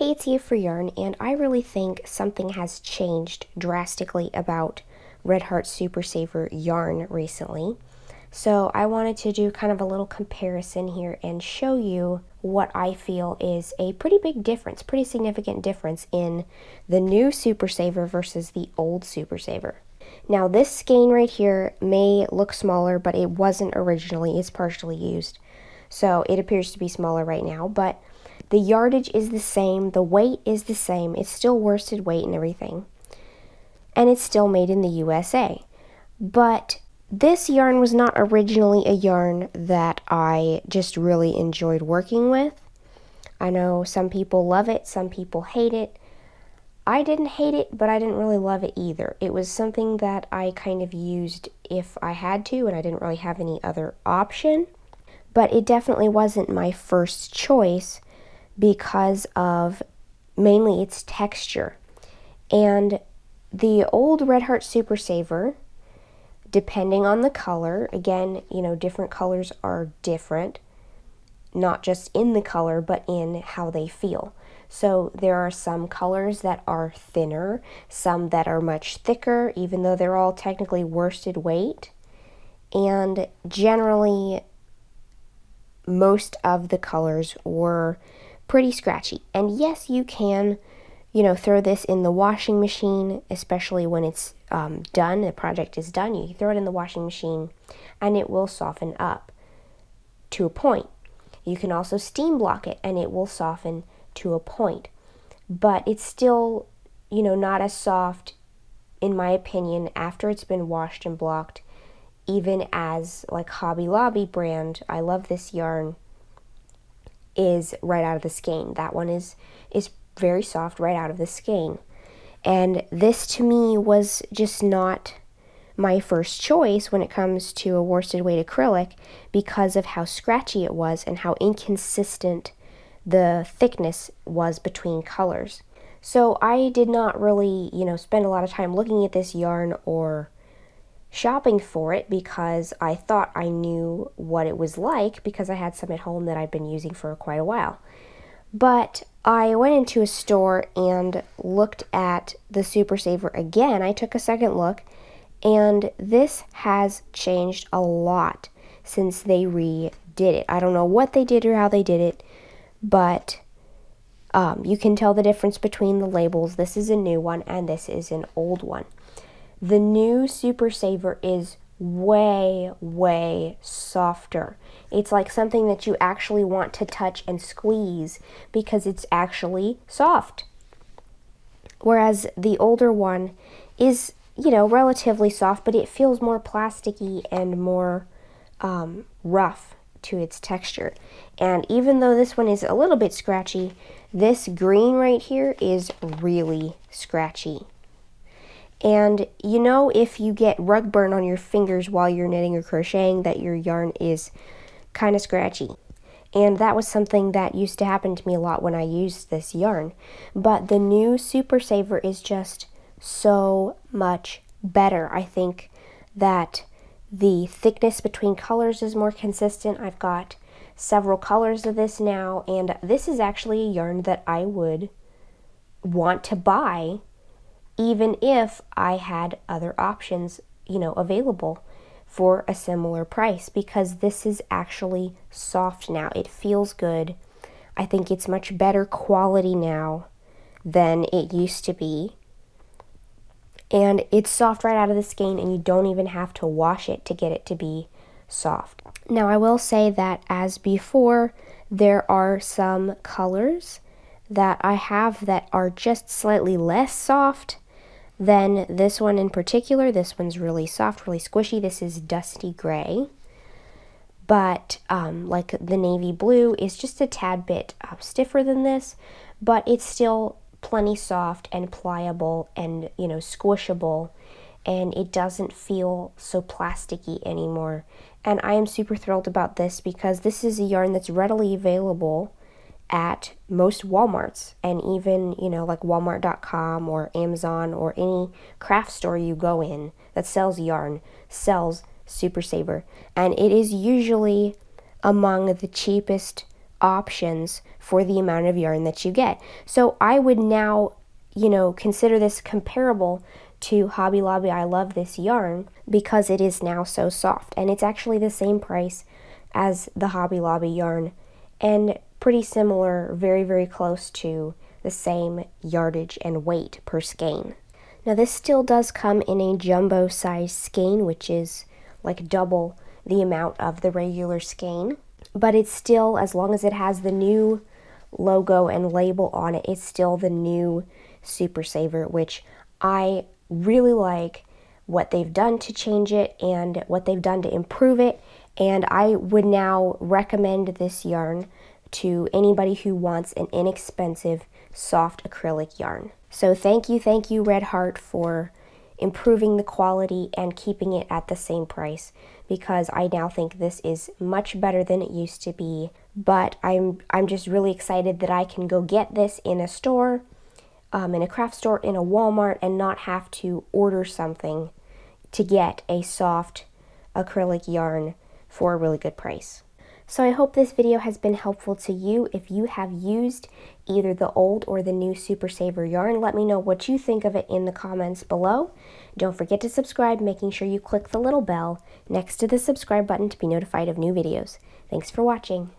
Hey, it's Eve for Yarn, and I really think something has changed drastically about Red Heart Super Saver yarn recently. So I wanted to do kind of a little comparison here and show you what I feel is a pretty big difference, pretty significant difference in the new Super Saver versus the old Super Saver. Now this skein right here may look smaller, but it wasn't originally. It's partially used. So it appears to be smaller right now, but the yardage is the same, the weight is the same, it's still worsted weight and everything. And it's still made in the USA. But this yarn was not originally a yarn that I just really enjoyed working with. I know some people love it, some people hate it. I didn't hate it, but I didn't really love it either. It was something that I kind of used if I had to, and I didn't really have any other option. But it definitely wasn't my first choice because of mainly its texture. And the old Red Heart Super Saver, depending on the color, again, different colors are different, not just in the color, but in how they feel. So there are some colors that are thinner, some that are much thicker, even though they're all technically worsted weight. And generally, most of the colors were pretty scratchy. And yes, you can, throw this in the washing machine, especially when it's done, the project is done. You throw it in the washing machine and it will soften up to a point. You can also steam block it and it will soften to a point. But it's still, not as soft, in my opinion, after it's been washed and blocked, even as like Hobby Lobby brand, I love this yarn, is right out of the skein. That one is very soft right out of the skein. And this to me was just not my first choice when it comes to a worsted weight acrylic because of how scratchy it was and how inconsistent the thickness was between colors. So I did not really, spend a lot of time looking at this yarn or shopping for it because I thought I knew what it was like because I had some at home that I'd been using for quite a while. But I went into a store and looked at the Super Saver again. I took a second look, and this has changed a lot since they redid it. I don't know what they did or how they did it, but you can tell the difference between the labels. This is a new one and this is an old one. The new Super Saver is way, way softer. It's like something that you actually want to touch and squeeze because it's actually soft. Whereas the older one is, relatively soft, but it feels more plasticky and more rough to its texture. And even though this one is a little bit scratchy, this green right here is really scratchy. And if you get rug burn on your fingers while you're knitting or crocheting, that your yarn is kind of scratchy. And that was something that used to happen to me a lot when I used this yarn. But the new Super Saver is just so much better. I think that the thickness between colors is more consistent. I've got several colors of this now, and this is actually a yarn that I would want to buy even if I had other options, available for a similar price, because this is actually soft now. It feels good. I think it's much better quality now than it used to be. And it's soft right out of the skein, and you don't even have to wash it to get it to be soft. Now, I will say that as before, there are some colors that I have that are just slightly less soft than this one in particular. This one's really soft, really squishy. This is dusty gray. But like the navy blue is just a tad bit stiffer than this, but it's still plenty soft and pliable and, squishable, and it doesn't feel so plasticky anymore. And I am super thrilled about this because this is a yarn that's readily available at most Walmarts, and even, like Walmart.com or Amazon or any craft store you go in that sells yarn sells Super Saver. And it is usually among the cheapest options for the amount of yarn that you get. So I would now, consider this comparable to Hobby Lobby I Love This yarn because it is now so soft, and it's actually the same price as the Hobby Lobby yarn and pretty similar, very, very close to the same yardage and weight per skein. Now this still does come in a jumbo size skein, which is like double the amount of the regular skein, but it's still, as long as it has the new logo and label on it, it's still the new Super Saver, which I really like what they've done to change it and what they've done to improve it, and I would now recommend this yarn to anybody who wants an inexpensive soft acrylic yarn. So thank you Red Heart for improving the quality and keeping it at the same price, because I now think this is much better than it used to be. But I'm just really excited that I can go get this in a store, in a craft store, in a Walmart, and not have to order something to get a soft acrylic yarn for a really good price. So I hope this video has been helpful to you. If you have used either the old or the new Super Saver yarn, let me know what you think of it in the comments below. Don't forget to subscribe, making sure you click the little bell next to the subscribe button to be notified of new videos. Thanks for watching.